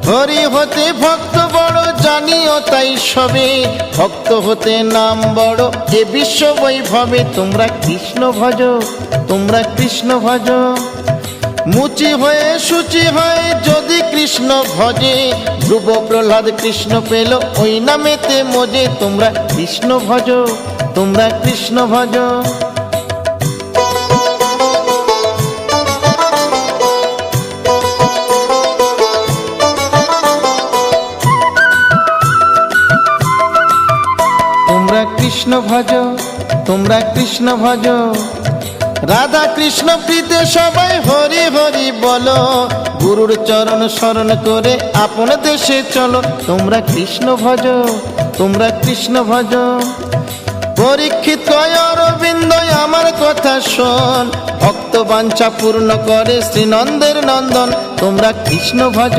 হরি হতে ভক্ত বড় জানিও তাই সবে, ভক্ত হতে নাম বড় এ বিশ্ব বৈভবে। তোমরা কৃষ্ণ ভজ, তোমরা কৃষ্ণ ভজ। মুচি হয়ে শুচি হয়ে যদি কৃষ্ণ ভজে, ধ্রুব প্রহ্লাদ কৃষ্ণ পেল ওই নামেতে মজে। তোমরা কৃষ্ণ ভজ, তোমরা কৃষ্ণ ভজ। তোমরা কৃষ্ণ ভজ, তোমরা কৃষ্ণ ভজ। রাধা কৃষ্ণ প্রীতে সবাই হরি হরি বলো, গুরুর চরণ শরণ করে আপন দেশে চলো। তোমরা কৃষ্ণ ভজ, তোমরা কৃষ্ণ ভজ। পরীক্ষিত কয় অরবিন্দ আমার কথা শোন, ভক্ত বাঞ্ছা পূর্ণ করে শ্রীনন্দের নন্দন। তোমরা কৃষ্ণ ভজ।